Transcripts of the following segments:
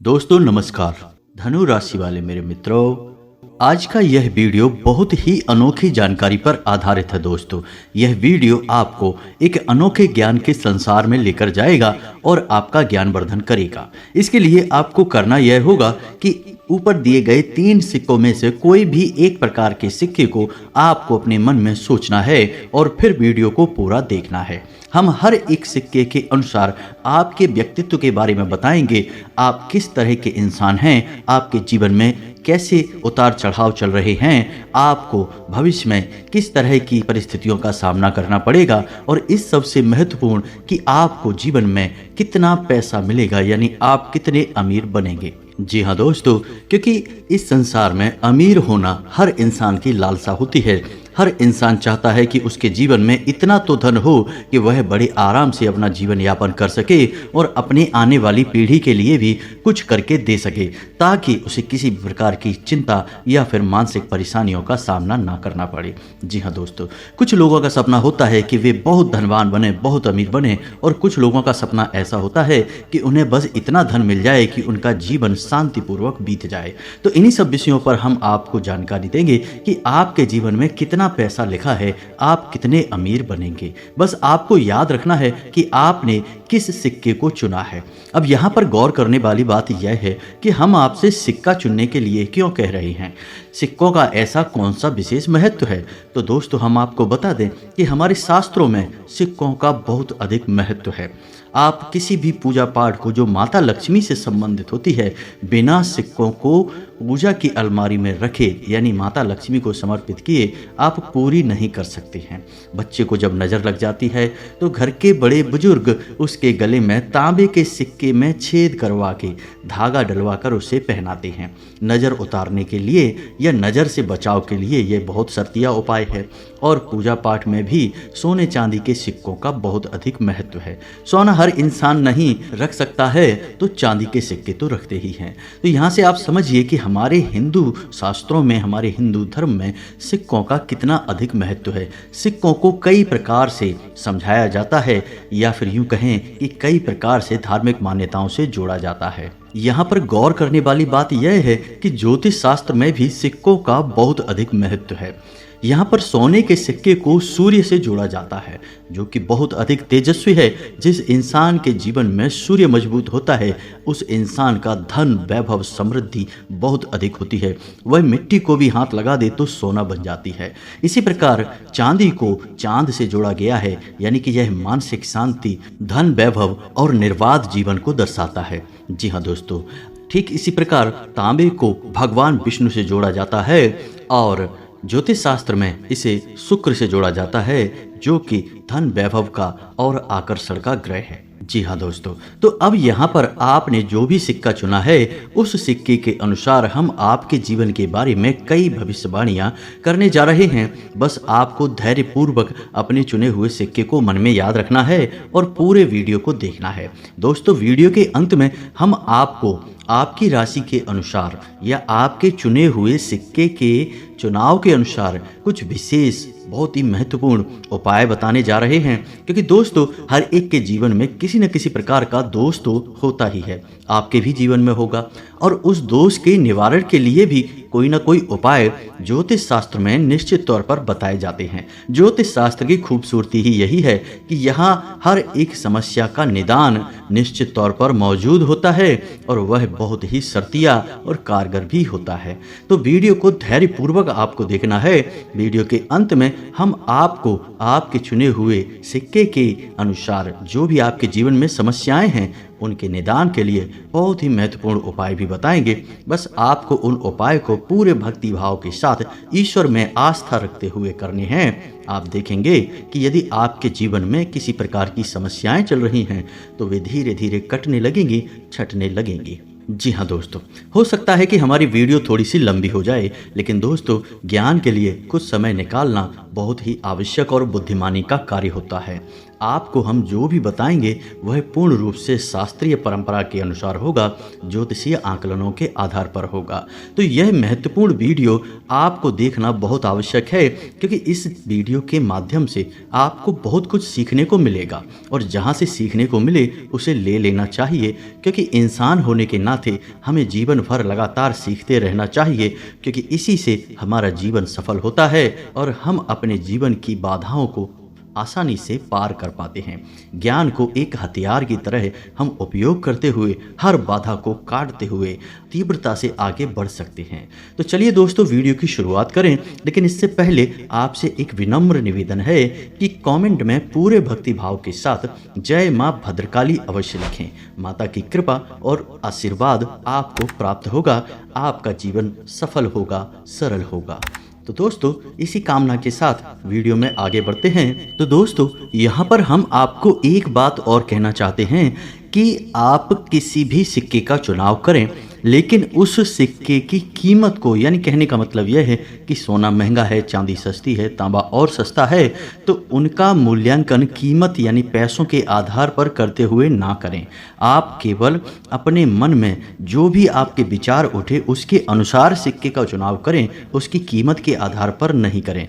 दोस्तों नमस्कार। धनु राशि वाले मेरे मित्रों, आज का यह वीडियो बहुत ही अनोखी जानकारी पर आधारित है। दोस्तों, यह वीडियो आपको एक अनोखे ज्ञान के संसार में लेकर जाएगा और आपका ज्ञानवर्धन करेगा। इसके लिए आपको करना यह होगा कि ऊपर दिए गए 3 सिक्कों में से कोई भी एक प्रकार के सिक्के को आपको अपने मन में सोचना है और फिर वीडियो को पूरा देखना है। हम हर एक सिक्के के अनुसार आपके व्यक्तित्व के बारे में बताएंगे। आप किस तरह के इंसान हैं, आपके जीवन में कैसे उतार चढ़ाव चल रहे हैं, आपको भविष्य में किस तरह की परिस्थितियों का सामना करना पड़ेगा और इस सबसे महत्वपूर्ण कि आपको जीवन में कितना पैसा मिलेगा, यानी आप कितने अमीर बनेंगे। जी हाँ दोस्तों, क्योंकि इस संसार में अमीर होना हर इंसान की लालसा होती है। हर इंसान चाहता है कि उसके जीवन में इतना तो धन हो कि वह बड़े आराम से अपना जीवन यापन कर सके और अपने आने वाली पीढ़ी के लिए भी कुछ करके दे सके, ताकि उसे किसी प्रकार की चिंता या फिर मानसिक परेशानियों का सामना ना करना पड़े। जी हाँ दोस्तों, कुछ लोगों का सपना होता है कि वे बहुत धनवान बने, बहुत अमीर बने, और कुछ लोगों का सपना ऐसा होता है कि उन्हें बस इतना धन मिल जाए कि उनका जीवन शांतिपूर्वक बीत जाए। तो इन्हीं सब विषयों पर हम आपको जानकारी देंगे कि आपके जीवन में कितना पैसा लिखा है, आप कितने अमीर बनेंगे। बस आपको याद रखना है कि आपने किस सिक्के को चुना है। अब यहाँ पर गौर करने वाली बात यह है कि हम आपसे सिक्का चुनने के लिए क्यों कह रहे हैं, सिक्कों का ऐसा कौन सा विशेष महत्व है। तो दोस्तों, हम आपको बता दें कि हमारे शास्त्रों में सिक्कों का बहुत अधिक महत्व है। आप किसी भी पूजा पाठ को जो माता लक्ष्मी से संबंधित होती है, बिना सिक्कों को पूजा की अलमारी में रखे, यानी माता लक्ष्मी को समर्पित किए, आप पूरी नहीं कर सकते हैं। बच्चे को जब नज़र लग जाती है तो घर के बड़े बुजुर्ग उसके गले में तांबे के सिक्के में छेद करवा के धागा डलवा कर उसे पहनाते हैं। नज़र उतारने के लिए या नज़र से बचाव के लिए यह बहुत शर्तिया उपाय है। और पूजा पाठ में भी सोने चांदी के सिक्कों का बहुत अधिक महत्व है। सोना हर इंसान नहीं रख सकता है, तो चांदी के सिक्के तो रखते ही हैं। तो यहाँ से आप समझिए कि हमारे हिंदू शास्त्रों में, हमारे हिंदू धर्म में सिक्कों का कितना अधिक महत्व है। सिक्कों को कई प्रकार से समझाया जाता है, या फिर यूँ कहें कि कई प्रकार से धार्मिक मान्यताओं से जोड़ा जाता है। यहाँ पर गौर करने वाली बात यह है कि ज्योतिष शास्त्र में भी सिक्कों का बहुत अधिक महत्व है। यहाँ पर सोने के सिक्के को सूर्य से जोड़ा जाता है, जो कि बहुत अधिक तेजस्वी है। जिस इंसान के जीवन में सूर्य मजबूत होता है, उस इंसान का धन, वैभव, समृद्धि बहुत अधिक होती है। वह मिट्टी को भी हाथ लगा दे तो सोना बन जाती है। इसी प्रकार चांदी को चांद से जोड़ा गया है, यानी कि यह मानसिक शांति, धन, वैभव और निर्बाध जीवन को दर्शाता है। जी हाँ दोस्तों, ठीक इसी प्रकार तांबे को भगवान विष्णु से जोड़ा जाता है और ज्योतिष शास्त्र में इसे शुक्र से जोड़ा जाता है, जो कि धन, वैभव का और आकर्षण का ग्रह है। जी हाँ दोस्तों, तो अब यहाँ पर आपने जो भी सिक्का चुना है, उस सिक्के के अनुसार हम आपके जीवन के बारे में कई भविष्यवाणियाँ करने जा रहे हैं। बस आपको धैर्यपूर्वक अपने चुने हुए सिक्के को मन में याद रखना है और पूरे वीडियो को देखना है। दोस्तों, वीडियो के अंत में हम आपको आपकी राशि के अनुसार या आपके चुने हुए सिक्के के चुनाव के अनुसार कुछ विशेष बहुत ही महत्वपूर्ण उपाय बताने जा रहे हैं। क्योंकि दोस्तों, हर एक के जीवन में किसी न किसी प्रकार का दोष तो होता ही है, आपके भी जीवन में होगा, और उस दोष के निवारण के लिए भी कोई ना कोई उपाय ज्योतिष शास्त्र में निश्चित तौर पर बताए जाते हैं। ज्योतिष शास्त्र की खूबसूरती ही यही है कि यहाँ हर एक समस्या का निदान निश्चित तौर पर मौजूद होता है और वह बहुत ही शर्तिया और कारगर भी होता है। तो वीडियो को धैर्यपूर्वक आपको देखना है। वीडियो के अंत में हम आपको आपके चुने हुए सिक्के के अनुसार जो भी आपके जीवन में समस्याएं हैं, उनके निदान के लिए बहुत ही महत्वपूर्ण उपाय भी बताएंगे। बस आपको उन उपाय को पूरे भक्ति भाव के साथ ईश्वर में आस्था रखते हुए करने हैं। आप देखेंगे कि यदि आपके जीवन में किसी प्रकार की समस्याएं चल रही हैं, तो वे धीरे धीरे कटने लगेंगी, छटने लगेंगी। जी हाँ दोस्तों, हो सकता है कि हमारी वीडियो थोड़ी सी लंबी हो जाए, लेकिन दोस्तों, ज्ञान के लिए कुछ समय निकालना बहुत ही आवश्यक और बुद्धिमानी का कार्य होता है। आपको हम जो भी बताएंगे वह पूर्ण रूप से शास्त्रीय परंपरा के अनुसार होगा, ज्योतिषीय आकलनों के आधार पर होगा। तो यह महत्वपूर्ण वीडियो आपको देखना बहुत आवश्यक है, क्योंकि इस वीडियो के माध्यम से आपको बहुत कुछ सीखने को मिलेगा, और जहाँ से सीखने को मिले उसे ले लेना चाहिए, क्योंकि इंसान होने के नाते हमें जीवन भर लगातार सीखते रहना चाहिए, क्योंकि इसी से हमारा जीवन सफल होता है और हम अपने जीवन की बाधाओं को आसानी से पार कर पाते हैं। ज्ञान को एक हथियार की तरह हम उपयोग करते हुए हर बाधा को काटते हुए तीव्रता से आगे बढ़ सकते हैं। तो चलिए दोस्तों, वीडियो की शुरुआत करें, लेकिन इससे पहले आपसे एक विनम्र निवेदन है कि कमेंट में पूरे भक्ति भाव के साथ जय मां भद्रकाली अवश्य लिखें। माता की कृपा और आशीर्वाद आपको प्राप्त होगा, आपका जीवन सफल होगा, सरल होगा। तो दोस्तों, इसी कामना के साथ वीडियो में आगे बढ़ते हैं। तो दोस्तों, यहाँ पर हम आपको एक बात और कहना चाहते हैं कि आप किसी भी सिक्के का चुनाव करें, लेकिन उस सिक्के की कीमत को, यानी कहने का मतलब यह है कि सोना महंगा है, चांदी सस्ती है, तांबा और सस्ता है, तो उनका मूल्यांकन कीमत यानी पैसों के आधार पर करते हुए ना करें। आप केवल अपने मन में जो भी आपके विचार उठे उसके अनुसार सिक्के का चुनाव करें, उसकी कीमत के आधार पर नहीं करें।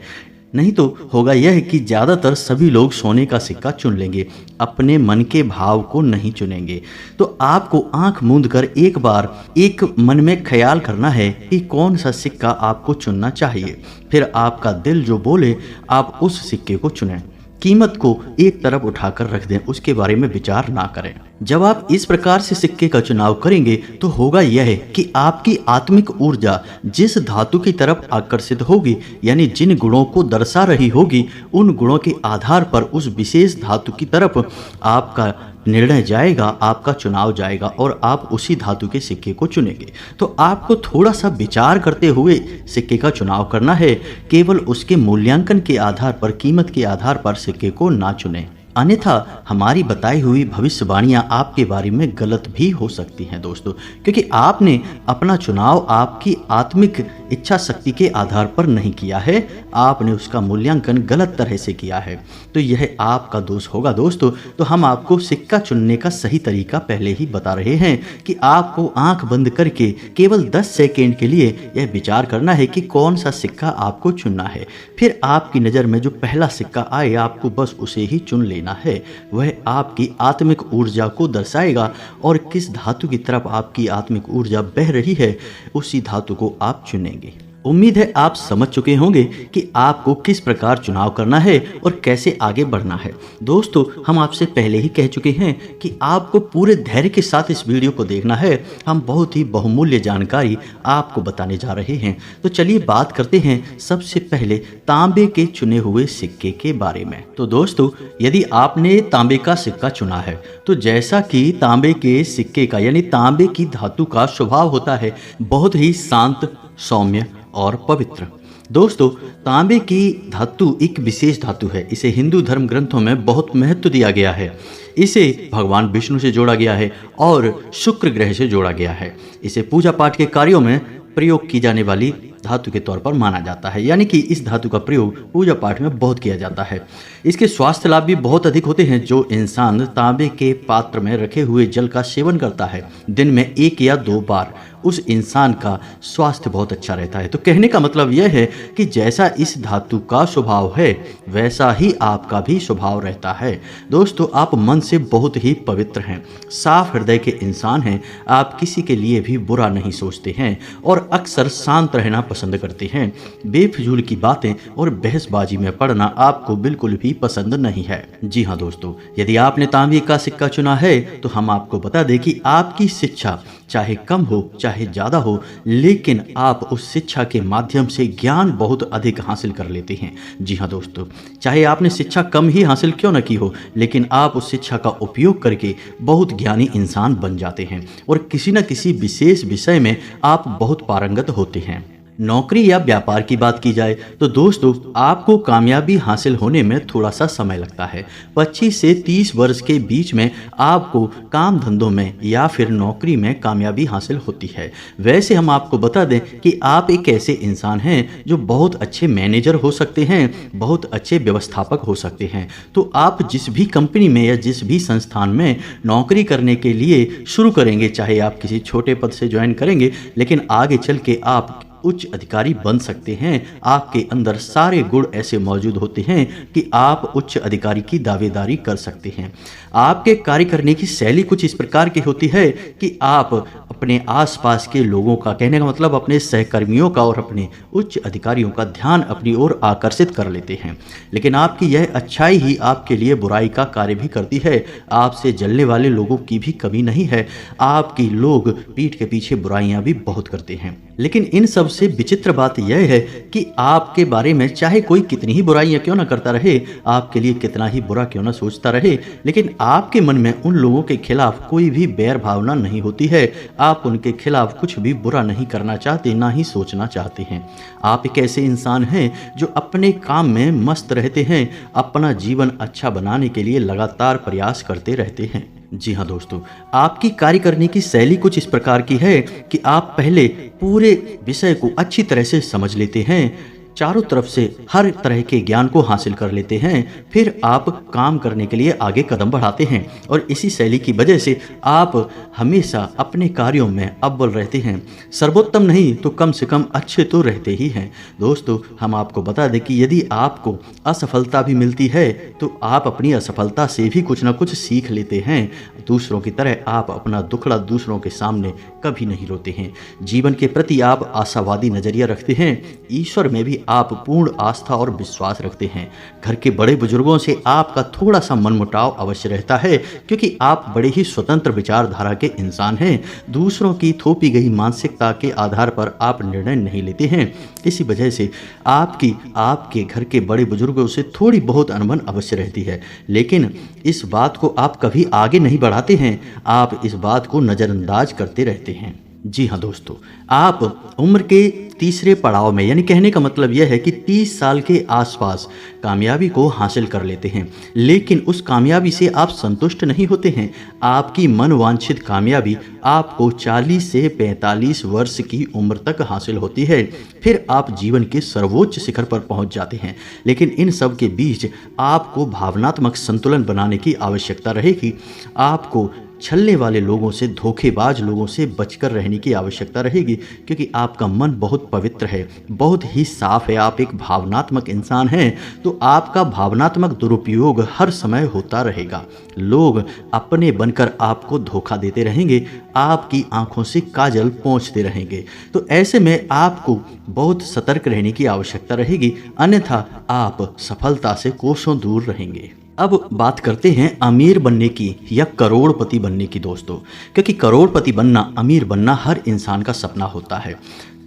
नहीं तो होगा यह कि ज़्यादातर सभी लोग सोने का सिक्का चुन लेंगे, अपने मन के भाव को नहीं चुनेंगे। तो आपको आंख मूंद कर एक बार एक मन में ख्याल करना है कि कौन सा सिक्का आपको चुनना चाहिए, फिर आपका दिल जो बोले आप उस सिक्के को चुनें। कीमत को एक तरफ उठाकर रख दें, उसके बारे में विचार ना करें। जब आप इस प्रकार से सिक्के का चुनाव करेंगे तो होगा यह कि आपकी आत्मिक ऊर्जा जिस धातु की तरफ आकर्षित होगी, यानी जिन गुणों को दर्शा रही होगी, उन गुणों के आधार पर उस विशेष धातु की तरफ आपका निर्णय जाएगा, आपका चुनाव जाएगा और आप उसी धातु के सिक्के को चुनेंगे। तो आपको थोड़ा सा विचार करते हुए सिक्के का चुनाव करना है, केवल उसके मूल्यांकन के आधार पर, कीमत के आधार पर सिक्के को ना चुनें। अन्यथा हमारी बताई हुई भविष्यवाणियां आपके बारे में गलत भी हो सकती हैं दोस्तों, क्योंकि आपने अपना चुनाव आपकी आत्मिक इच्छा शक्ति के आधार पर नहीं किया है, आपने उसका मूल्यांकन गलत तरह से किया है। तो यह आपका दोष होगा दोस्तों। तो हम आपको सिक्का चुनने का सही तरीका पहले ही बता रहे हैं कि आपको आंख बंद करके केवल 10 सेकेंड के लिए यह विचार करना है कि कौन सा सिक्का आपको चुनना है। फिर आपकी नज़र में जो पहला सिक्का आए आपको बस उसे ही चुन लेना है। वह आपकी आत्मिक ऊर्जा को दर्शाएगा और किस धातु की तरफ आपकी आत्मिक ऊर्जा बह रही है उसी धातु को आप चुनेंगे। उम्मीद है आप समझ चुके होंगे कि आपको किस प्रकार चुनाव करना है और कैसे आगे बढ़ना है। दोस्तों, हम आपसे पहले ही कह चुके हैं कि आपको पूरे धैर्य के साथ इस वीडियो को देखना है। हम बहुत ही बहुमूल्य जानकारी आपको बताने जा रहे हैं। तो चलिए बात करते हैं सबसे पहले तांबे के चुने हुए सिक्के के बारे में। तो दोस्तों, यदि आपने तांबे का सिक्का चुना है तो जैसा कि तांबे के सिक्के का यानी तांबे की धातु का स्वभाव होता है, बहुत ही शांत, सौम्य और पवित्र। दोस्तों, तांबे की धातु एक विशेष धातु है। इसे हिंदू धर्म ग्रंथों में बहुत महत्व दिया गया है। इसे भगवान विष्णु से जोड़ा गया है और शुक्र ग्रह से जोड़ा गया है। इसे पूजा पाठ के कार्यों में प्रयोग की जाने वाली धातु के तौर पर माना जाता है, यानी कि इस धातु का प्रयोग पूजा पाठ में बहुत किया जाता है। इसके स्वास्थ्य लाभ भी बहुत अधिक होते हैं। जो इंसान तांबे के पात्र में रखे हुए जल का सेवन करता है दिन में 1 या 2 बार, उस इंसान का स्वास्थ्य बहुत अच्छा रहता है। तो कहने का मतलब यह है कि जैसा इस धातु का स्वभाव है वैसा ही आपका भी स्वभाव रहता है। दोस्तों, आप मन से बहुत ही पवित्र हैं, साफ हृदय के इंसान हैं। आप किसी के लिए भी बुरा नहीं सोचते हैं और अक्सर शांत रहना पसंद करते हैं। बेफिजूल की बातें और बहसबाजी में पड़ना आपको बिल्कुल भी पसंद नहीं है। जी हाँ दोस्तों, यदि आपने तांबे का सिक्का चुना है तो हम आपको बता दें कि आपकी शिक्षा चाहे कम हो चाहे ज़्यादा हो, लेकिन आप उस शिक्षा के माध्यम से ज्ञान बहुत अधिक हासिल कर लेते हैं। जी हाँ दोस्तों, चाहे आपने शिक्षा कम ही हासिल क्यों न की हो, लेकिन आप उस शिक्षा का उपयोग करके बहुत ज्ञानी इंसान बन जाते हैं और किसी न किसी विशेष विषय में आप बहुत पारंगत होते हैं। नौकरी या व्यापार की बात की जाए तो दोस्तों आपको कामयाबी हासिल होने में थोड़ा सा समय लगता है। 25 से 30 वर्ष के बीच में आपको काम धंधों में या फिर नौकरी में कामयाबी हासिल होती है। वैसे हम आपको बता दें कि आप एक ऐसे इंसान हैं जो बहुत अच्छे मैनेजर हो सकते हैं, बहुत अच्छे व्यवस्थापक हो सकते हैं। तो आप जिस भी कंपनी में या जिस भी संस्थान में नौकरी करने के लिए शुरू करेंगे, चाहे आप किसी छोटे पद से ज्वाइन करेंगे, लेकिन आगे चल के आप उच्च अधिकारी बन सकते हैं। आपके अंदर सारे गुण ऐसे मौजूद होते हैं कि आप उच्च अधिकारी की दावेदारी कर सकते हैं। आपके कार्य करने की शैली कुछ इस प्रकार की होती है कि आप अपने आसपास के लोगों का, कहने का मतलब अपने सहकर्मियों का और अपने उच्च अधिकारियों का ध्यान अपनी ओर आकर्षित कर लेते हैं। लेकिन आपकी यह अच्छाई ही आपके लिए बुराई का कार्य भी करती है। आपसे जलने वाले लोगों की भी कमी नहीं है। आपकी लोग पीठ के पीछे बुराइयां भी बहुत करते हैं। लेकिन इन सब से विचित्र बात यह है कि आपके बारे में चाहे कोई कितनी ही बुराइयां क्यों ना करता रहे, आपके लिए कितना ही बुरा क्यों ना सोचता रहे, लेकिन आपके मन में उन लोगों के खिलाफ कोई भी बैर भावना नहीं होती है। आप उनके खिलाफ कुछ भी बुरा नहीं करना चाहते, ना ही सोचना चाहते हैं। आप एक ऐसे इंसान हैं जो अपने काम में मस्त रहते हैं, अपना जीवन अच्छा बनाने के लिए लगातार प्रयास करते रहते हैं। जी हाँ दोस्तों, आपकी कार्य करने की शैली कुछ इस प्रकार की है कि आप पहले पूरे विषय को अच्छी तरह से समझ लेते हैं, चारों तरफ से हर तरह के ज्ञान को हासिल कर लेते हैं, फिर आप काम करने के लिए आगे कदम बढ़ाते हैं। और इसी शैली की वजह से आप हमेशा अपने कार्यों में अव्वल रहते हैं। सर्वोत्तम नहीं तो कम से कम अच्छे तो रहते ही हैं। दोस्तों हम आपको बता दें कि यदि आपको असफलता भी मिलती है तो आप अपनी असफलता से भी कुछ ना कुछ सीख लेते हैं। दूसरों की तरह आप अपना दुखड़ा दूसरों के सामने कभी नहीं रोते हैं। जीवन के प्रति आप आशावादी नजरिया रखते हैं। ईश्वर में भी आप पूर्ण आस्था और विश्वास रखते हैं। घर के बड़े बुजुर्गों से आपका थोड़ा सा मनमुटाव अवश्य रहता है, क्योंकि आप बड़े ही स्वतंत्र विचारधारा के इंसान हैं। दूसरों की थोपी गई मानसिकता के आधार पर आप निर्णय नहीं लेते हैं। इसी वजह से आपके घर के बड़े बुजुर्गों से थोड़ी बहुत अनबन अवश्य रहती है, लेकिन इस बात को आप कभी आगे नहीं बढ़ाते हैं। आप इस बात को नज़रअंदाज करते रहते हैं। जी हाँ दोस्तों, आप उम्र के तीसरे पड़ाव में, यानी कहने का मतलब यह है कि 30 साल के आसपास कामयाबी को हासिल कर लेते हैं, लेकिन उस कामयाबी से आप संतुष्ट नहीं होते हैं। आपकी मनवांछित कामयाबी आपको 40 से 45 वर्ष की उम्र तक हासिल होती है। फिर आप जीवन के सर्वोच्च शिखर पर पहुंच जाते हैं। लेकिन इन सब के बीच आपको भावनात्मक संतुलन बनाने की आवश्यकता रहेगी। आपको छलने वाले लोगों से, धोखेबाज लोगों से बचकर रहने की आवश्यकता रहेगी, क्योंकि आपका मन बहुत पवित्र है, बहुत ही साफ है। आप एक भावनात्मक इंसान हैं, तो आपका भावनात्मक दुरुपयोग हर समय होता रहेगा। लोग अपने बनकर आपको धोखा देते रहेंगे, आपकी आंखों से काजल पोंछते रहेंगे। तो ऐसे में आपको बहुत सतर्क रहने की आवश्यकता रहेगी, अन्यथा आप सफलता से कोसों दूर रहेंगे। अब बात करते हैं अमीर बनने की या करोड़पति बनने की दोस्तों, क्योंकि करोड़पति बनना, अमीर बनना हर इंसान का सपना होता है।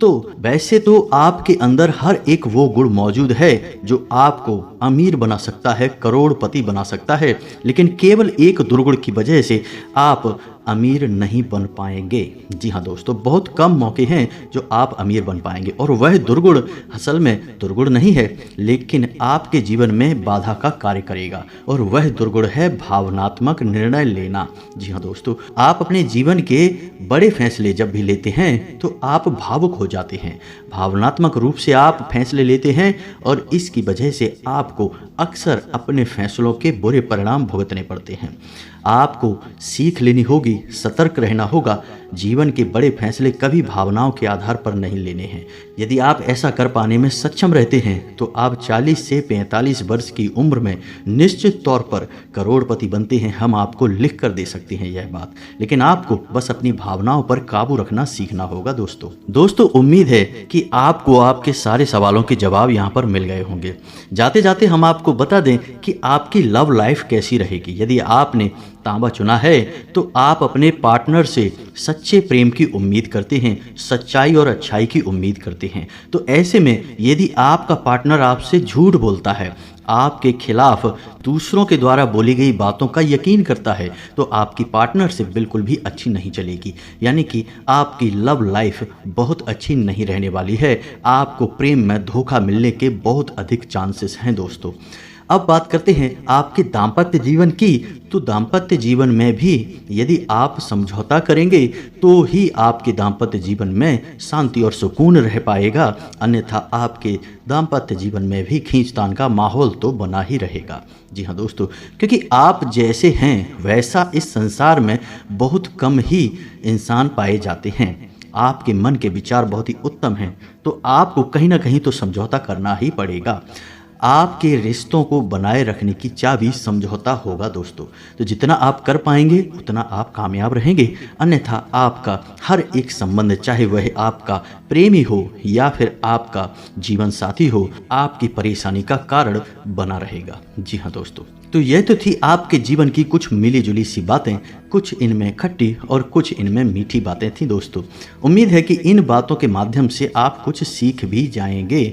तो वैसे तो आपके अंदर हर एक वो गुण मौजूद है जो आपको अमीर बना सकता है, करोड़पति बना सकता है, लेकिन केवल एक दुर्गुण की वजह से आप अमीर नहीं बन पाएंगे। जी हाँ दोस्तों, बहुत कम मौके हैं जो आप अमीर बन पाएंगे, और वह दुर्गुण असल में दुर्गुण नहीं है, लेकिन आपके जीवन में बाधा का कार्य करेगा, और वह दुर्गुण है भावनात्मक निर्णय लेना। जी हाँ दोस्तों, आप अपने जीवन के बड़े फैसले जब भी लेते हैं तो आप भावुक हो जाते हैं, भावनात्मक रूप से आप फैसले लेते हैं, और इसकी वजह से आपको अक्सर अपने फैसलों के बुरे परिणाम भुगतने पड़ते हैं। आपको सीख लेनी होगी, सतर्क रहना होगा। जीवन के बड़े फैसले कभी भावनाओं के आधार पर नहीं लेने हैं। यदि आप ऐसा कर पाने में सक्षम रहते हैं तो आप 40 से 45 वर्ष की उम्र में निश्चित तौर पर करोड़पति बनते हैं। हम आपको लिख कर दे सकते हैं यह बात, लेकिन आपको बस अपनी भावनाओं पर काबू रखना सीखना होगा। दोस्तों उम्मीद है कि आपको आपके सारे सवालों के जवाब यहाँ पर मिल गए होंगे। जाते जाते हम आपको बता दें कि आपकी लव लाइफ कैसी रहेगी। यदि आपने तांबा चुना है तो आप अपने पार्टनर से सच्चे प्रेम की उम्मीद करते हैं, सच्चाई और अच्छाई की उम्मीद करते हैं। तो ऐसे में यदि आपका पार्टनर आपसे झूठ बोलता है, आपके खिलाफ दूसरों के द्वारा बोली गई बातों का यकीन करता है, तो आपकी पार्टनरशिप बिल्कुल भी अच्छी नहीं चलेगी। यानी कि आपकी लव लाइफ बहुत अच्छी नहीं रहने वाली है। आपको प्रेम में धोखा मिलने के बहुत अधिक चांसेस हैं दोस्तों। अब बात करते हैं आपके दाम्पत्य जीवन की। तो दाम्पत्य जीवन में भी यदि आप समझौता करेंगे तो ही आपके दाम्पत्य जीवन में शांति और सुकून रह पाएगा, अन्यथा आपके दाम्पत्य जीवन में भी खींचतान का माहौल तो बना ही रहेगा। जी हाँ दोस्तों, क्योंकि आप जैसे हैं वैसा इस संसार में बहुत कम ही इंसान पाए जाते हैं। आपके मन के विचार बहुत ही उत्तम हैं, तो आपको कहीं ना कहीं तो समझौता करना ही पड़ेगा। आपके रिश्तों को बनाए रखने की चाबी समझौता होगा दोस्तों। तो जितना आप कर पाएंगे उतना आप कामयाब रहेंगे, अन्यथा आपका हर एक संबंध, चाहे वह आपका प्रेमी हो या फिर आपका जीवन साथी हो, आपकी परेशानी का कारण बना रहेगा। जी हाँ दोस्तों, तो यह तो थी आपके जीवन की कुछ मिली जुली सी बातें, कुछ इनमें खट्टी और कुछ इनमें मीठी बातें थी दोस्तों। उम्मीद है कि इन बातों के माध्यम से आप कुछ सीख भी जाएंगे।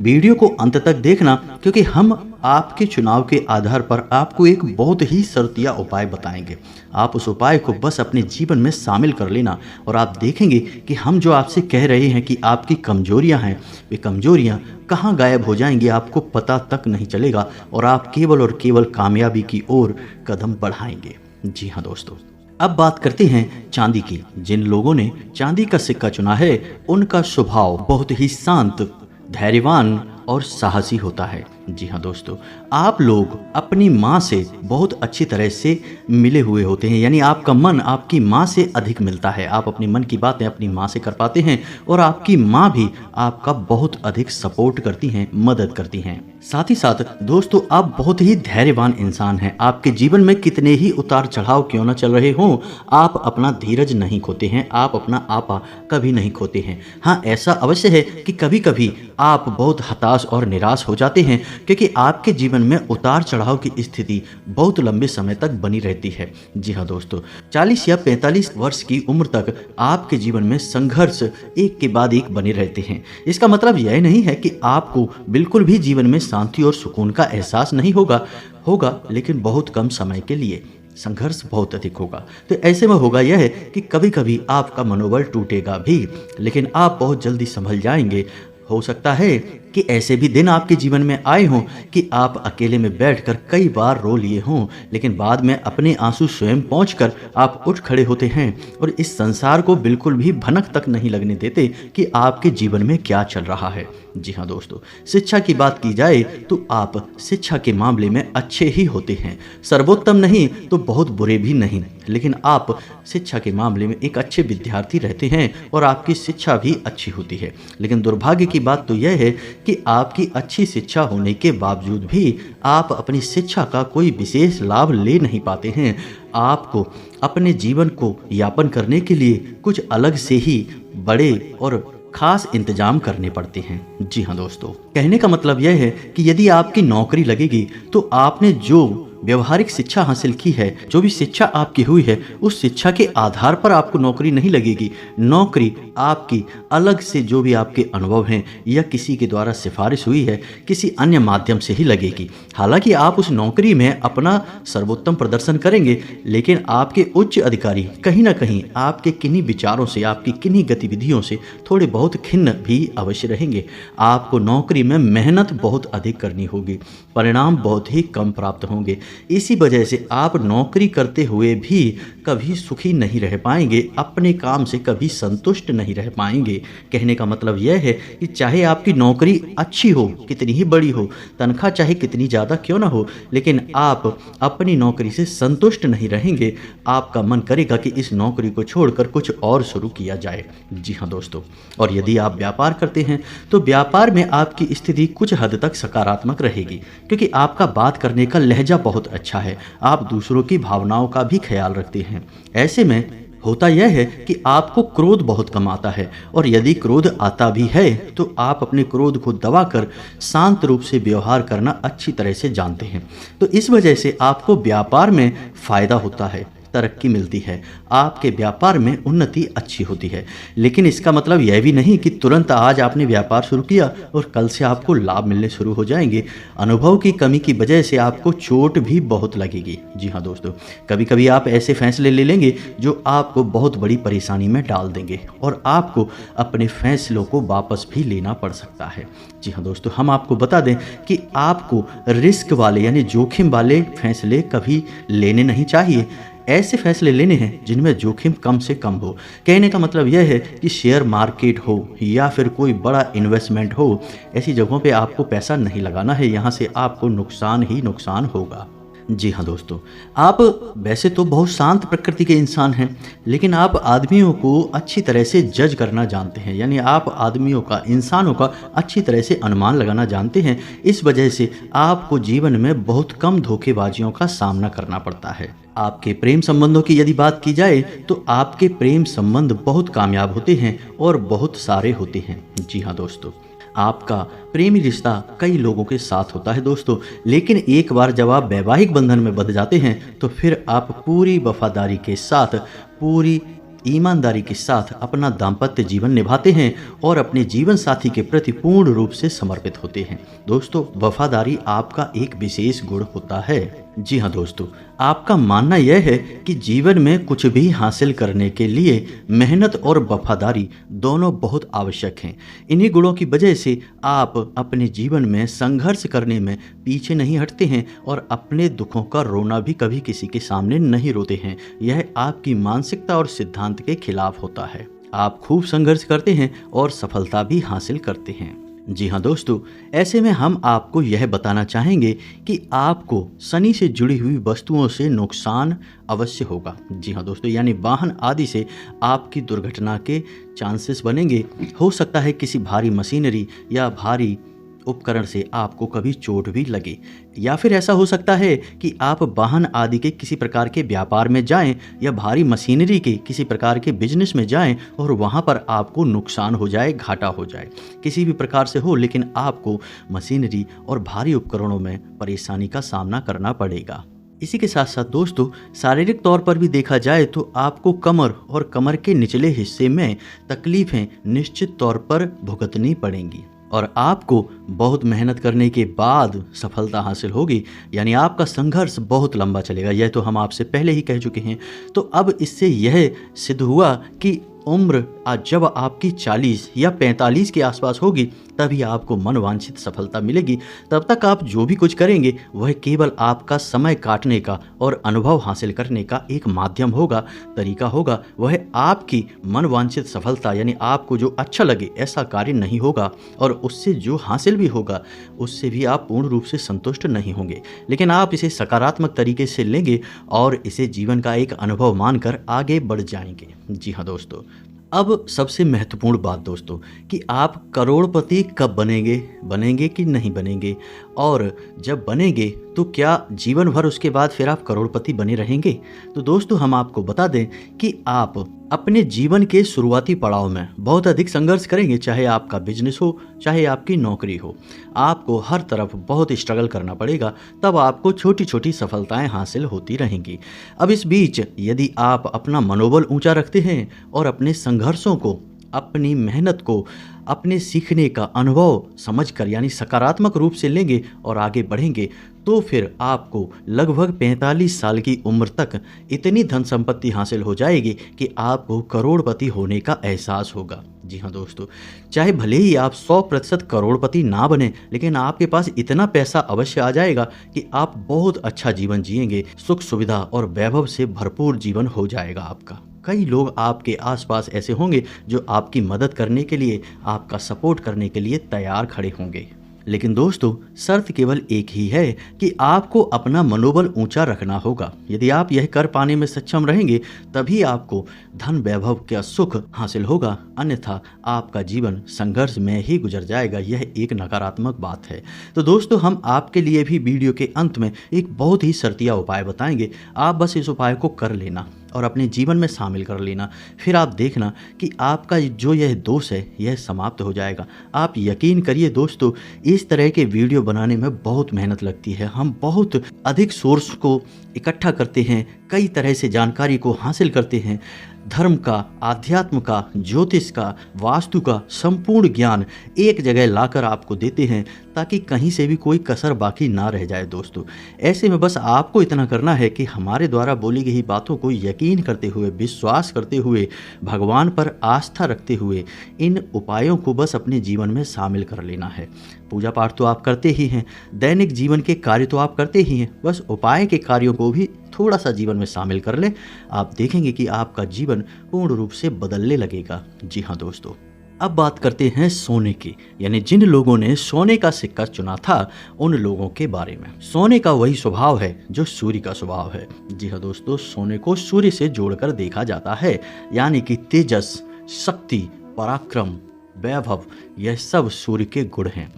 वीडियो को अंत तक देखना, क्योंकि हम आपके चुनाव के आधार पर आपको एक बहुत ही शर्तिया उपाय बताएंगे। आप उस उपाय को बस अपने जीवन में शामिल कर लेना और आप देखेंगे कि हम जो आपसे कह रहे हैं कि आपकी कमजोरियां हैं, वे कमजोरियां कहाँ गायब हो जाएंगी आपको पता तक नहीं चलेगा और आप केवल और केवल कामयाबी की ओर कदम बढ़ाएंगे। जी हाँ दोस्तों, अब बात करते हैं चांदी की। जिन लोगों ने चांदी का सिक्का चुना है उनका स्वभाव बहुत ही शांत, धैर्यवान और साहसी होता है। जी हाँ दोस्तों, आप लोग अपनी माँ से बहुत अच्छी तरह से मिले हुए होते हैं, यानी आपका मन आपकी माँ से अधिक मिलता है। आप अपने मन की बातें अपनी माँ से कर पाते हैं और आपकी माँ भी आपका बहुत अधिक सपोर्ट करती हैं, मदद करती हैं। साथ ही साथ दोस्तों, आप बहुत ही धैर्यवान इंसान हैं। आपके जीवन में कितने ही उतार चढ़ाव क्यों न चल रहे हों, आप अपना धीरज नहीं खोते हैं, आप अपना आपा कभी नहीं खोते हैं। हाँ, ऐसा अवश्य है कि कभी कभी आप बहुत हताश और निराश हो जाते हैं, क्योंकि आपके जीवन में उतार चढ़ाव की स्थिति बहुत लंबे समय तक बनी रहती है। जी हाँ दोस्तों, 40 या 45 वर्ष की उम्र तक आपके जीवन में संघर्ष एक के बाद एक बने रहते हैं। इसका मतलब यह नहीं है कि आपको बिल्कुल भी जीवन में शांति और सुकून का एहसास नहीं होगा, लेकिन बहुत कम समय के लिए संघर्ष बहुत अधिक होगा। तो ऐसे में होगा यह है कि कभी कभी आपका मनोबल टूटेगा भी, लेकिन आप बहुत जल्दी संभल जाएंगे। हो सकता है कि ऐसे भी दिन आपके जीवन में आए हों कि आप अकेले में बैठकर कई बार रो लिए हों, लेकिन बाद में अपने आंसू स्वयं पहुंचकर आप उठ खड़े होते हैं और इस संसार को बिल्कुल भी भनक तक नहीं लगने देते कि आपके जीवन में क्या चल रहा है। जी हाँ दोस्तों, शिक्षा की बात की जाए तो आप शिक्षा के मामले में अच्छे ही होते हैं, सर्वोत्तम नहीं तो बहुत बुरे भी नहीं, लेकिन आप शिक्षा के मामले में एक अच्छे विद्यार्थी रहते हैं और आपकी शिक्षा भी अच्छी होती है। लेकिन दुर्भाग्य की बात तो यह है कि आपकी अच्छी शिक्षा होने के बावजूद भी आप अपनी शिक्षा का कोई विशेष लाभ ले नहीं पाते हैं। आपको अपने जीवन को यापन करने के लिए कुछ अलग से ही बड़े और खास इंतजाम करने पड़ते हैं। जी हाँ दोस्तों, कहने का मतलब यह है कि यदि आपकी नौकरी लगेगी तो आपने जो व्यवहारिक शिक्षा हासिल की है, जो भी शिक्षा आपकी हुई है, उस शिक्षा के आधार पर आपको नौकरी नहीं लगेगी। नौकरी आपकी अलग से जो भी आपके अनुभव हैं या किसी के द्वारा सिफारिश हुई है, किसी अन्य माध्यम से ही लगेगी। हालांकि आप उस नौकरी में अपना सर्वोत्तम प्रदर्शन करेंगे, लेकिन आपके उच्च अधिकारी कहीं ना कहीं आपके किन्हीं विचारों से, आपकी किन्हीं गतिविधियों से थोड़े बहुत खिन्न भी अवश्य रहेंगे। आपको नौकरी में मेहनत बहुत अधिक करनी होगी, परिणाम बहुत ही कम प्राप्त होंगे। इसी वजह से आप नौकरी करते हुए भी कभी सुखी नहीं रह पाएंगे, अपने काम से कभी संतुष्ट नहीं रह पाएंगे। कहने का मतलब यह है कि चाहे आपकी नौकरी अच्छी हो, कितनी ही बड़ी हो, तनख्वाह चाहे कितनी ज़्यादा क्यों ना हो, लेकिन आप अपनी नौकरी से संतुष्ट नहीं रहेंगे। आपका मन करेगा कि इस नौकरी को छोड़कर कुछ और शुरू किया जाए। जी हाँ दोस्तों, और यदि आप व्यापार करते हैं तो व्यापार में आपकी स्थिति कुछ हद तक सकारात्मक रहेगी, क्योंकि आपका बात करने का लहजा बहुत अच्छा है। आप दूसरों की भावनाओं का भी ख्याल रखते हैं। ऐसे में होता यह है कि आपको क्रोध बहुत कम आता है, और यदि क्रोध आता भी है तो आप अपने क्रोध को दबाकर शांत रूप से व्यवहार करना अच्छी तरह से जानते हैं। तो इस वजह से आपको व्यापार में फायदा होता है। तरक्की मिलती है, आपके व्यापार में उन्नति अच्छी होती है। लेकिन इसका मतलब यह भी नहीं कि तुरंत आज आपने व्यापार शुरू किया और कल से आपको लाभ मिलने शुरू हो जाएंगे। अनुभव की कमी की वजह से आपको चोट भी बहुत लगेगी। जी हाँ दोस्तों, कभी कभी आप ऐसे फैसले ले लेंगे जो आपको बहुत बड़ी परेशानी में डाल देंगे और आपको अपने फैसलों को वापस भी लेना पड़ सकता है। जी हाँ दोस्तों, हम आपको बता दें कि आपको रिस्क वाले यानी जोखिम वाले फैसले कभी लेने नहीं चाहिए। ऐसे फैसले लेने हैं जिनमें जोखिम कम से कम हो। कहने का मतलब यह है कि शेयर मार्केट हो या फिर कोई बड़ा इन्वेस्टमेंट हो, ऐसी जगहों पे आपको पैसा नहीं लगाना है, यहाँ से आपको नुकसान ही नुकसान होगा। जी हाँ दोस्तों, आप वैसे तो बहुत शांत प्रकृति के इंसान हैं, लेकिन आप आदमियों को अच्छी तरह से जज करना जानते हैं, यानी आप आदमियों का, इंसानों का अच्छी तरह से अनुमान लगाना जानते हैं। इस वजह से आपको जीवन में बहुत कम धोखेबाजियों का सामना करना पड़ता है। आपके प्रेम संबंधों की यदि बात की जाए तो आपके प्रेम संबंध बहुत कामयाब होते हैं और बहुत सारे होते हैं। जी हाँ दोस्तों, आपका प्रेमी रिश्ता कई लोगों के साथ होता है दोस्तों, लेकिन एक बार जब आप वैवाहिक बंधन में बंध जाते हैं तो फिर आप पूरी वफादारी के साथ, पूरी ईमानदारी के साथ अपना दाम्पत्य जीवन निभाते हैं और अपने जीवन साथी के प्रति पूर्ण रूप से समर्पित होते हैं। दोस्तों, वफादारी आपका एक विशेष गुण होता है। जी हाँ दोस्तों, आपका मानना यह है कि जीवन में कुछ भी हासिल करने के लिए मेहनत और वफादारी दोनों बहुत आवश्यक हैं। इन्हीं गुणों की वजह से आप अपने जीवन में संघर्ष करने में पीछे नहीं हटते हैं और अपने दुखों का रोना भी कभी किसी के सामने नहीं रोते हैं। यह आपकी मानसिकता और सिद्धांत के खिलाफ होता है। आप खूब संघर्ष करते हैं और सफलता भी हासिल करते हैं। जी हाँ दोस्तों, ऐसे में हम आपको यह बताना चाहेंगे कि आपको शनि से जुड़ी हुई वस्तुओं से नुकसान अवश्य होगा। जी हाँ दोस्तों, यानी वाहन आदि से आपकी दुर्घटना के चांसेस बनेंगे। हो सकता है किसी भारी मशीनरी या भारी उपकरण से आपको कभी चोट भी लगे, या फिर ऐसा हो सकता है कि आप वाहन आदि के किसी प्रकार के व्यापार में जाएं या भारी मशीनरी के किसी प्रकार के बिजनेस में जाएं और वहां पर आपको नुकसान हो जाए, घाटा हो जाए, किसी भी प्रकार से हो, लेकिन आपको मशीनरी और भारी उपकरणों में परेशानी का सामना करना पड़ेगा। इसी के साथ साथ दोस्तों, शारीरिक तौर पर भी देखा जाए तो आपको कमर और कमर के निचले हिस्से में तकलीफें निश्चित तौर पर भुगतनी पड़ेंगी और आपको बहुत मेहनत करने के बाद सफलता हासिल होगी, यानी आपका संघर्ष बहुत लंबा चलेगा। यह तो हम आपसे पहले ही कह चुके हैं। तो अब इससे यह सिद्ध हुआ कि उम्र आज जब आपकी 40 या 45 के आसपास होगी तभी आपको मनवांछित सफलता मिलेगी। तब तक आप जो भी कुछ करेंगे वह केवल आपका समय काटने का और अनुभव हासिल करने का एक माध्यम होगा, तरीका होगा। वह आपकी मनवांछित सफलता यानी आपको जो अच्छा लगे ऐसा कार्य नहीं होगा और उससे जो हासिल भी होगा उससे भी आप पूर्ण रूप से संतुष्ट नहीं होंगे। लेकिन आप इसे सकारात्मक तरीके से लेंगे और इसे जीवन का एक अनुभव मानकर आगे बढ़ जाएंगे। जी हाँ दोस्तों, अब सबसे महत्वपूर्ण बात दोस्तों कि आप करोड़पति कब बनेंगे कि नहीं बनेंगे, और जब बनेंगे तो क्या जीवन भर उसके बाद फिर आप करोड़पति बने रहेंगे। तो दोस्तों, हम आपको बता दें कि आप अपने जीवन के शुरुआती पड़ाव में बहुत अधिक संघर्ष करेंगे, चाहे आपका बिजनेस हो, चाहे आपकी नौकरी हो। आपको हर तरफ बहुत स्ट्रगल करना पड़ेगा, तब आपको छोटी छोटी सफलताएं हासिल होती रहेंगी। अब इस बीच यदि आप अपना मनोबल ऊंचा रखते हैं और अपने संघर्षों को, अपनी मेहनत को, अपने सीखने का अनुभव समझकर यानी सकारात्मक रूप से लेंगे और आगे बढ़ेंगे, तो फिर आपको लगभग 45 साल की उम्र तक इतनी धन संपत्ति हासिल हो जाएगी कि आपको करोड़पति होने का एहसास होगा। जी हाँ दोस्तों, चाहे भले ही आप 100% करोड़पति ना बने, लेकिन आपके पास इतना पैसा अवश्य आ जाएगा कि आप बहुत अच्छा जीवन जिएंगे, सुख सुविधा और वैभव से भरपूर जीवन हो जाएगा आपका। कई लोग आपके आसपास ऐसे होंगे जो आपकी मदद करने के लिए, आपका सपोर्ट करने के लिए तैयार खड़े होंगे। लेकिन दोस्तों, शर्त केवल एक ही है कि आपको अपना मनोबल ऊंचा रखना होगा। यदि आप यह कर पाने में सक्षम रहेंगे तभी आपको धन वैभव का सुख हासिल होगा, अन्यथा आपका जीवन संघर्ष में ही गुजर जाएगा। यह एक नकारात्मक बात है। तो दोस्तों, हम आपके लिए भी वीडियो के अंत में एक बहुत ही शर्तिया उपाय बताएंगे। आप बस इस उपाय को कर लेना। और अपने जीवन में शामिल कर लेना। फिर आप देखना कि आपका जो यह दोष है यह समाप्त हो जाएगा। आप यकीन करिए दोस्तों, इस तरह के वीडियो बनाने में बहुत मेहनत लगती है। हम बहुत अधिक सोर्स को इकट्ठा करते हैं, कई तरह से जानकारी को हासिल करते हैं। धर्म का, आध्यात्म का, ज्योतिष का, वास्तु का संपूर्ण ज्ञान एक जगह लाकर आपको देते हैं ताकि कहीं से भी कोई कसर बाकी ना रह जाए दोस्तों। ऐसे में बस आपको इतना करना है कि हमारे द्वारा बोली गई बातों को यकीन करते हुए, विश्वास करते हुए, भगवान पर आस्था रखते हुए इन उपायों को बस अपने जीवन में शामिल कर लेना है। पूजा पाठ तो आप करते ही हैं, दैनिक जीवन के कार्य तो आप करते ही हैं, बस उपाय के कार्यों को भी थोड़ा सा जीवन में शामिल कर लें। आप देखेंगे कि आपका जीवन पूर्ण रूप से बदलने लगेगा। जी हाँ दोस्तों, अब बात करते हैं सोने की, यानी जिन लोगों ने सोने का सिक्का चुना था उन लोगों के बारे में। सोने का वही स्वभाव है जो सूर्य का स्वभाव है। जी हाँ दोस्तों, सोने को सूर्य से जोड़कर देखा जाता है, यानी कि तेजस, शक्ति, पराक्रम, वैभव, यह सब सूर्य के गुण हैं।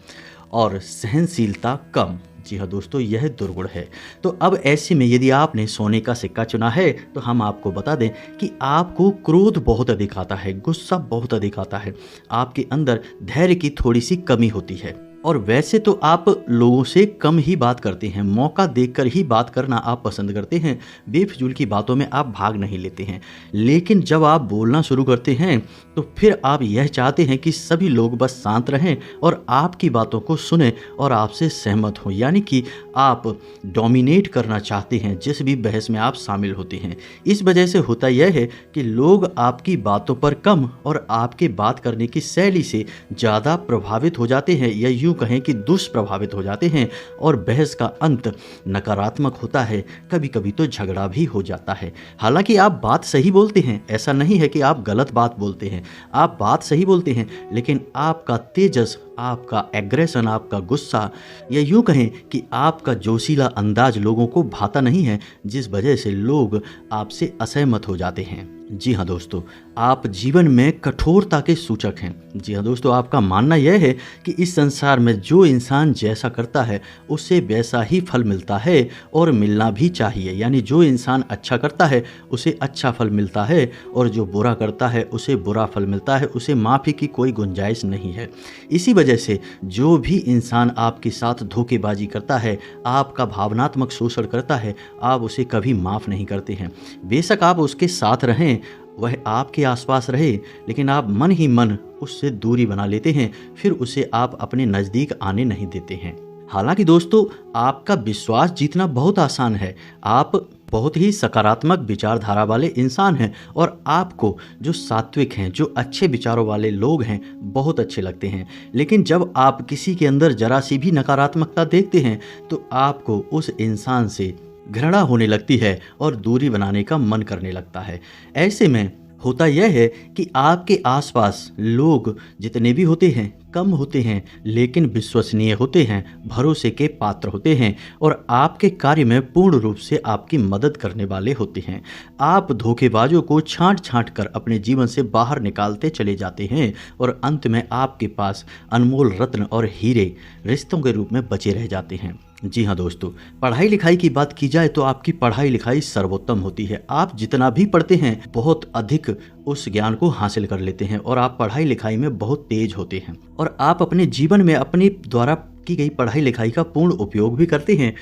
और सहनशीलता कम, जी हाँ दोस्तों, यह दुर्गुण है। तो अब ऐसे में यदि आपने सोने का सिक्का चुना है तो हम आपको बता दें कि आपको क्रोध बहुत अधिक आता है, गुस्सा बहुत अधिक आता है, आपके अंदर धैर्य की थोड़ी सी कमी होती है। और वैसे तो आप लोगों से कम ही बात करते हैं, मौका देखकर ही बात करना आप पसंद करते हैं, बेफिजूल की बातों में आप भाग नहीं लेते हैं। लेकिन जब आप बोलना शुरू करते हैं तो फिर आप यह चाहते हैं कि सभी लोग बस शांत रहें और आपकी बातों को सुनें और आपसे सहमत हों, यानी कि आप डोमिनेट करना चाहते हैं जिस भी बहस में आप शामिल होते हैं। इस वजह से होता यह है कि लोग आपकी बातों पर कम और आपके बात करने की शैली से ज़्यादा प्रभावित हो जाते हैं, या यूँ कहें कि दुष्प्रभावित हो जाते हैं, और बहस का अंत नकारात्मक होता है। कभी कभी तो झगड़ा भी हो जाता है। हालांकि आप बात सही बोलते हैं, ऐसा नहीं है कि आप गलत बात बोलते हैं, आप बात सही बोलते हैं, लेकिन आपका तेजस, आपका एग्रेशन, आपका गुस्सा, या यूँ कहें कि आपका जोशीला अंदाज लोगों को भाता नहीं है, जिस वजह से लोग आपसे असहमत हो जाते हैं। जी हाँ दोस्तों, आप जीवन में कठोरता के सूचक हैं। जी हाँ दोस्तों, आपका मानना यह है कि इस संसार में जो इंसान जैसा करता है उससे वैसा ही फल मिलता है और मिलना भी चाहिए। यानी जो इंसान अच्छा करता है उसे अच्छा फल मिलता है और जो बुरा करता है उसे बुरा फल मिलता है, उसे माफ़ी की कोई गुंजाइश नहीं है। इसी वजह से जो भी इंसान आपके साथ धोखेबाजी करता है, आपका भावनात्मक शोषण करता है, आप उसे कभी माफ़ नहीं करते हैं। बेशक आप उसके साथ रहें, वह आपके आसपास रहे, लेकिन आप मन ही मन उससे दूरी बना लेते हैं, फिर उसे आप अपने नज़दीक आने नहीं देते हैं। हालांकि दोस्तों, आपका विश्वास जीतना बहुत आसान है, आप बहुत ही सकारात्मक विचारधारा वाले इंसान हैं और आपको जो सात्विक हैं, जो अच्छे विचारों वाले लोग हैं, बहुत अच्छे लगते हैं। लेकिन जब आप किसी के अंदर जरा सी भी नकारात्मकता देखते हैं तो आपको उस इंसान से घृणा होने लगती है और दूरी बनाने का मन करने लगता है। ऐसे में होता यह है कि आपके आसपास लोग जितने भी होते हैं कम होते हैं, लेकिन विश्वसनीय होते हैं, भरोसे के पात्र होते हैं और आपके कार्य में पूर्ण रूप से आपकी मदद करने वाले होते हैं। आप धोखेबाजों को छांट छांट कर अपने जीवन से बाहर निकालते चले जाते हैं और अंत में आपके पास अनमोल रत्न और हीरे रिश्तों के रूप में बचे रह जाते हैं। जी हाँ दोस्तों, पढ़ाई लिखाई की बात की जाए तो आपकी पढ़ाई लिखाई सर्वोत्तम होती है। आप जितना भी पढ़ते हैं बहुत अधिक उस ज्ञान को हासिल कर लेते हैं और आप पढ़ाई लिखाई में बहुत तेज होते हैं और आप अपने जीवन में अपने द्वारा की गई पढ़ाई लिखाई का पूर्ण उपयोग भी करते हैं।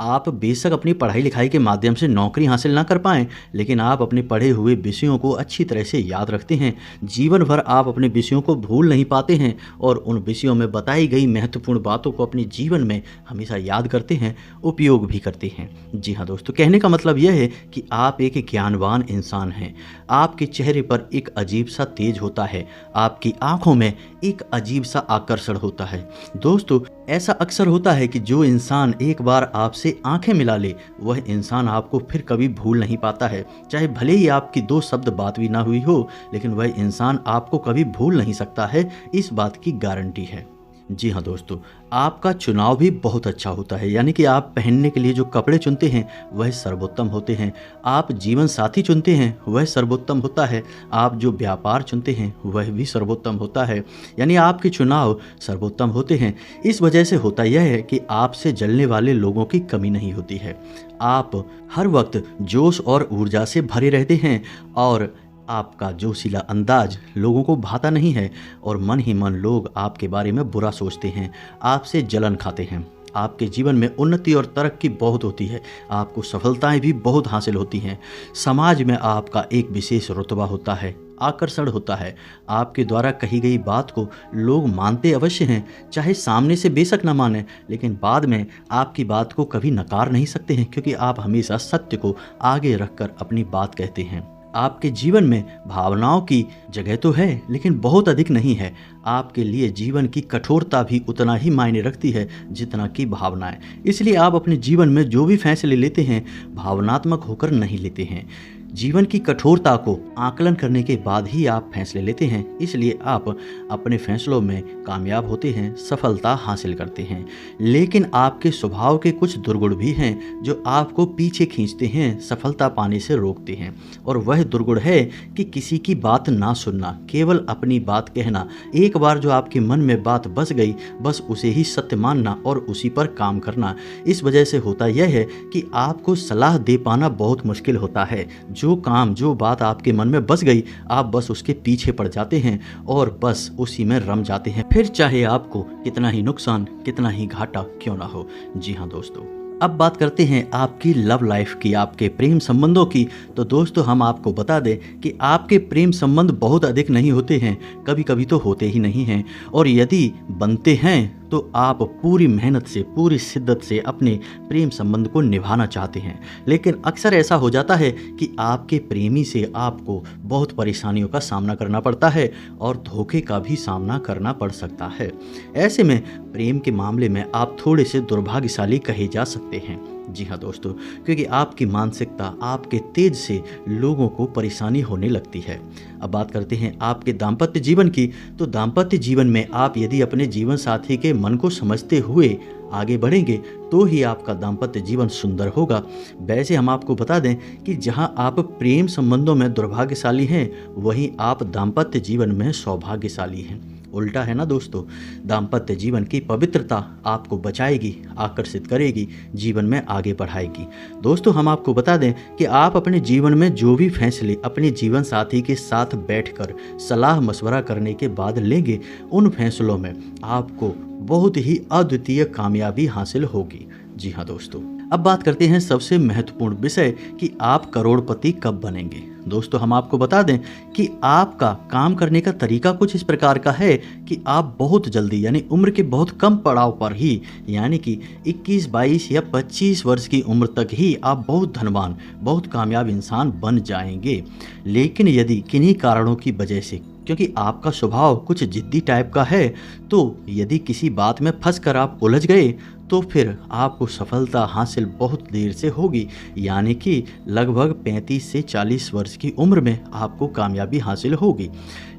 आप बेशक अपनी पढ़ाई लिखाई के माध्यम से नौकरी हासिल ना कर पाएं, लेकिन आप अपने पढ़े हुए विषयों को अच्छी तरह से याद रखते हैं। जीवन भर आप अपने विषयों को भूल नहीं पाते हैं और उन विषयों में बताई गई महत्वपूर्ण बातों को अपने जीवन में हमेशा याद करते हैं, उपयोग भी करते हैं। जी हाँ दोस्तों, कहने का मतलब यह है कि आप एक ज्ञानवान इंसान हैं। आपके चेहरे पर एक अजीब सा तेज होता है, आपकी आंखों में एक अजीब सा आकर्षण होता है। दोस्तों, ऐसा अक्सर होता है कि जो इंसान एक बार आपसे आंखें मिला ले, वह इंसान आपको फिर कभी भूल नहीं पाता है। चाहे भले ही आपकी 2 शब्द बात भी ना हुई हो, लेकिन वह इंसान आपको कभी भूल नहीं सकता है, इस बात की गारंटी है। जी हाँ दोस्तों, आपका चुनाव भी बहुत अच्छा होता है, यानी कि आप पहनने के लिए जो कपड़े चुनते हैं वह सर्वोत्तम होते हैं। आप जीवन साथी चुनते हैं वह सर्वोत्तम होता है। आप जो व्यापार चुनते हैं वह भी सर्वोत्तम होता है, यानी आपके चुनाव सर्वोत्तम होते हैं। इस वजह से होता यह है कि आपसे जलने वाले लोगों की कमी नहीं होती है। आप हर वक्त जोश और ऊर्जा से भरे रहते हैं और आपका जोशीला अंदाज लोगों को भाता नहीं है और मन ही मन लोग आपके बारे में बुरा सोचते हैं, आपसे जलन खाते हैं। आपके जीवन में उन्नति और तरक्की बहुत होती है, आपको सफलताएं भी बहुत हासिल होती हैं। समाज में आपका एक विशेष रुतबा होता है, आकर्षण होता है। आपके द्वारा कही गई बात को लोग मानते अवश्य हैं, चाहे सामने से बेशक न माने, लेकिन बाद में आपकी बात को कभी नकार नहीं सकते हैं, क्योंकि आप हमेशा सत्य को आगे रखकर अपनी बात कहते हैं। आपके जीवन में भावनाओं की जगह तो है, लेकिन बहुत अधिक नहीं है। आपके लिए जीवन की कठोरता भी उतना ही मायने रखती है जितना कि भावनाएं। इसलिए आप अपने जीवन में जो भी फैसले लेते हैं भावनात्मक होकर नहीं लेते हैं। जीवन की कठोरता को आकलन करने के बाद ही आप फैसले लेते हैं, इसलिए आप अपने फैसलों में कामयाब होते हैं, सफलता हासिल करते हैं। लेकिन आपके स्वभाव के कुछ दुर्गुण भी हैं जो आपको पीछे खींचते हैं, सफलता पाने से रोकते हैं। और वह दुर्गुण है कि किसी की बात ना सुनना, केवल अपनी बात कहना। एक बार जो आपके मन में बात बस गई, बस उसे ही सत्य मानना और उसी पर काम करना। इस वजह से होता यह है कि आपको सलाह दे पाना बहुत मुश्किल होता है। जो काम, जो बात आपके मन में बस गई, आप बस उसके पीछे पड़ जाते हैं और बस उसी में रम जाते हैं, फिर चाहे आपको कितना ही नुकसान, कितना ही घाटा क्यों ना हो। जी हाँ दोस्तों, अब बात करते हैं आपकी लव लाइफ की, आपके प्रेम संबंधों की। तो दोस्तों, हम आपको बता दें कि आपके प्रेम संबंध बहुत अधिक नहीं होते हैं, कभी कभी तो होते ही नहीं हैं। और यदि बनते हैं तो आप पूरी मेहनत से, पूरी शिद्दत से अपने प्रेम संबंध को निभाना चाहते हैं, लेकिन अक्सर ऐसा हो जाता है कि आपके प्रेमी से आपको बहुत परेशानियों का सामना करना पड़ता है और धोखे का भी सामना करना पड़ सकता है। ऐसे में प्रेम के मामले में आप थोड़े से दुर्भाग्यशाली कहे जा सकते हैं। जी हाँ दोस्तों, क्योंकि आपकी मानसिकता, आपके तेज से लोगों को परेशानी होने लगती है। अब बात करते हैं आपके दाम्पत्य जीवन की। तो दाम्पत्य जीवन में आप यदि अपने जीवन साथी के मन को समझते हुए आगे बढ़ेंगे तो ही आपका दाम्पत्य जीवन सुंदर होगा। वैसे हम आपको बता दें कि जहां आप प्रेम संबंधों में दुर्भाग्यशाली हैं, वहीं आप दाम्पत्य जीवन में सौभाग्यशाली हैं। उल्टा है ना दोस्तों। दाम्पत्य जीवन की पवित्रता आपको बचाएगी, आकर्षित करेगी, जीवन में आगे बढ़ाएगी। दोस्तों, हम आपको बता दें कि आप अपने जीवन में जो भी फैसले अपने जीवन साथी के साथ बैठकर सलाह मशवरा करने के बाद लेंगे, उन फैसलों में आपको बहुत ही अद्वितीय कामयाबी हासिल होगी। जी हाँ दोस्तों, अब बात करते हैं सबसे महत्वपूर्ण विषय कि आप करोड़पति कब बनेंगे। दोस्तों, हम आपको बता दें कि आपका काम करने का तरीका कुछ इस प्रकार का है कि आप बहुत जल्दी, यानी उम्र के बहुत कम पड़ाव पर ही, यानी कि 21, 22 या 25 वर्ष की उम्र तक ही आप बहुत धनवान, बहुत कामयाब इंसान बन जाएंगे। लेकिन यदि किन्हीं कारणों की वजह से, क्योंकि आपका स्वभाव कुछ जिद्दी टाइप का है, तो यदि किसी बात में फंस कर आप उलझ गए तो फिर आपको सफलता हासिल बहुत देर से होगी, यानी कि लगभग 35 से 40 वर्ष की उम्र में आपको कामयाबी हासिल होगी।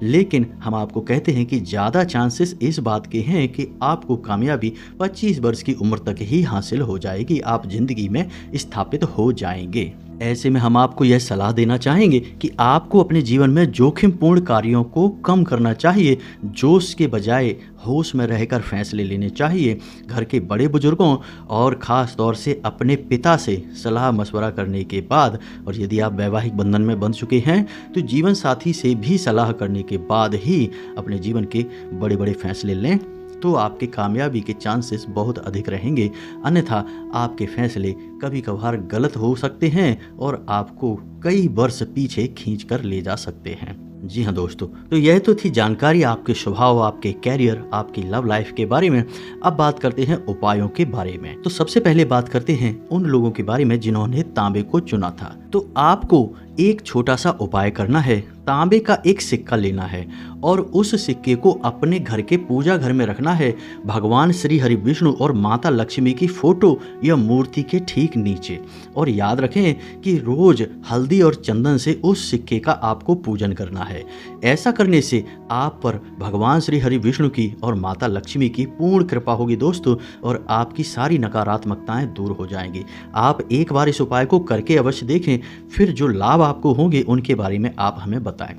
लेकिन हम आपको कहते हैं कि ज़्यादा चांसेस इस बात के हैं कि आपको कामयाबी 25 वर्ष की उम्र तक ही हासिल हो जाएगी, आप जिंदगी में स्थापित हो जाएंगे। ऐसे में हम आपको यह सलाह देना चाहेंगे कि आपको अपने जीवन में जोखिमपूर्ण कार्यों को कम करना चाहिए, जोश के बजाय होश में रहकर फैसले लेने चाहिए। घर के बड़े बुजुर्गों और ख़ास तौर से अपने पिता से सलाह मशवरा करने के बाद, और यदि आप वैवाहिक बंधन में बंध चुके हैं तो जीवन साथी से भी सलाह करने के बाद ही अपने जीवन के बड़े बड़े फैसले लें, तो आपके कामयाबी के चांसेस बहुत अधिक रहेंगे। अन्यथा आपके फैसले कभी कभार गलत हो सकते हैं और आपको कई वर्ष पीछे खींच कर ले जा सकते हैं। जी हाँ दोस्तों, तो यह तो थी जानकारी आपके स्वभाव, आपके कैरियर, आपकी लव लाइफ के बारे में। अब बात करते हैं उपायों के बारे में। तो सबसे पहले बात करते हैं उन लोगों के बारे में जिन्होंने तांबे को चुना था। तो आपको एक छोटा सा उपाय करना है, तांबे का एक सिक्का लेना है और उस सिक्के को अपने घर के पूजा घर में रखना है, भगवान श्री हरि विष्णु और माता लक्ष्मी की फोटो या मूर्ति के ठीक नीचे। और याद रखें कि रोज हल्दी और चंदन से उस सिक्के का आपको पूजन करना है। ऐसा करने से आप पर भगवान श्री हरि विष्णु की और माता लक्ष्मी की पूर्ण कृपा होगी दोस्तों, और आपकी सारी नकारात्मकताएं दूर हो जाएंगी। आप एक बार इस उपाय को करके अवश्य देखें, फिर जो लाभ आपको होंगे उनके बारे में आप हमें बताएं।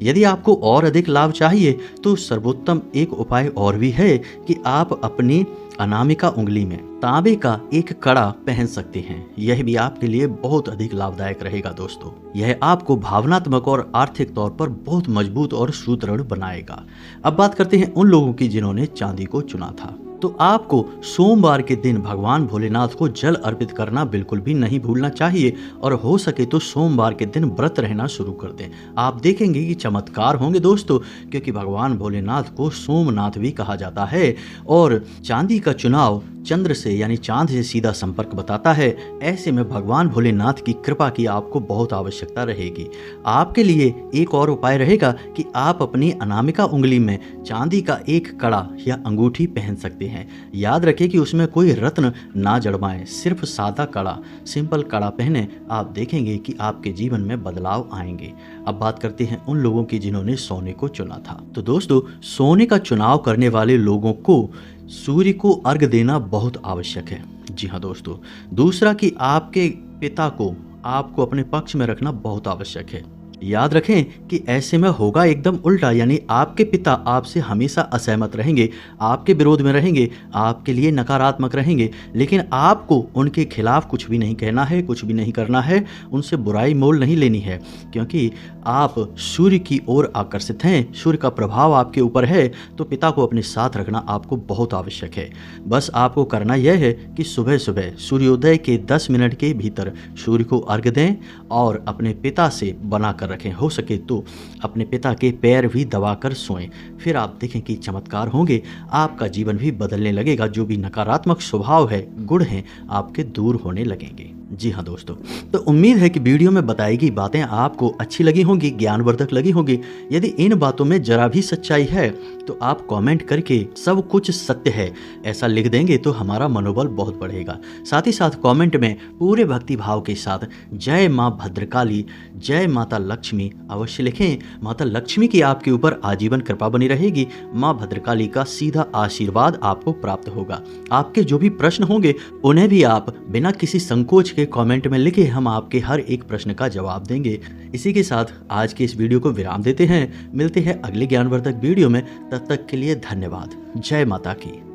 यदि आपको और अधिक लाभ चाहिए तो सर्वोत्तम एक उपाय और भी है कि आप अपनी अनामिका उंगली में तांबे का एक कड़ा पहन सकते हैं। यह भी आपके लिए बहुत अधिक लाभदायक रहेगा दोस्तों। यह आपको भावनात्मक और आर्थिक तौर पर बहुत मजबूत और सुदृढ़ बनाएगा। अब बात करते हैं उन लोगों की जिन्होंने चांदी को चुना था। तो आपको सोमवार के दिन भगवान भोलेनाथ को जल अर्पित करना बिल्कुल भी नहीं भूलना चाहिए, और हो सके तो सोमवार के दिन व्रत रहना शुरू कर दें। आप देखेंगे कि चमत्कार होंगे दोस्तों, क्योंकि भगवान भोलेनाथ को सोमनाथ भी कहा जाता है। और चांदी का चुनाव चंद्र से यानी चांद से सीधा संपर्क बताता है। ऐसे में भगवान भोलेनाथ की कृपा की आपको बहुत आवश्यकता रहेगी। आपके लिए एक और उपाय रहेगा कि आप अपनी अनामिका उंगली में चांदी का एक कड़ा या अंगूठी पहन सकते हैं। याद रखें कि उसमें कोई रत्न ना जड़वाएं, सिर्फ सादा कड़ा, सिंपल कड़ा पहने। आप देखेंगे कि आपके जीवन में बदलाव आएंगे। अब बात करते हैं उन लोगों की जिन्होंने सोने को चुना था। तो दोस्तों, सोने का चुनाव करने वाले लोगों को सूर्य को अर्घ देना बहुत आवश्यक है। जी हाँ दोस्तों। दूसरा कि आपके पिता को आपको अपने पक्ष में रखना बहुत आवश्यक है। याद रखें कि ऐसे में होगा एकदम उल्टा, यानी आपके पिता आपसे हमेशा असहमत रहेंगे, आपके विरोध में रहेंगे, आपके लिए नकारात्मक रहेंगे, लेकिन आपको उनके खिलाफ कुछ भी नहीं कहना है, कुछ भी नहीं करना है, उनसे बुराई मोल नहीं लेनी है, क्योंकि आप सूर्य की ओर आकर्षित हैं, सूर्य का प्रभाव आपके ऊपर है। तो पिता को अपने साथ रखना आपको बहुत आवश्यक है। बस आपको करना यह है कि सुबह सुबह सूर्योदय के 10 मिनट के भीतर सूर्य को अर्घ दें और अपने पिता से बनाकर रखें। हो सके तो अपने पिता के पैर भी दबाकर सोएं। फिर आप देखें कि चमत्कार होंगे, आपका जीवन भी बदलने लगेगा। जो भी नकारात्मक स्वभाव है, गुण हैं, आपके दूर होने लगेंगे। जी हाँ दोस्तों, तो उम्मीद है कि वीडियो में बताई गई बातें आपको अच्छी लगी होंगी, ज्ञानवर्धक लगी होंगी। यदि इन बातों में जरा भी सच्चाई है तो आप कमेंट करके सब कुछ सत्य है ऐसा लिख देंगे तो हमारा मनोबल बहुत बढ़ेगा। साथ ही साथ कमेंट में पूरे भक्ति भाव के साथ जय माँ भद्रकाली, जय माता लक्ष्मी अवश्य लिखें। माता लक्ष्मी की आपके ऊपर आजीवन कृपा बनी रहेगी। माँ भद्रकाली का सीधा आशीर्वाद आपको प्राप्त होगा। आपके जो भी प्रश्न होंगे उन्हें भी आप बिना किसी संकोच के कमेंट में लिखे, हम आपके हर एक प्रश्न का जवाब देंगे। इसी के साथ आज के इस वीडियो को विराम देते हैं। मिलते हैं अगले ज्ञानवर्धक वीडियो में। तब तक के लिए धन्यवाद। जय माता की।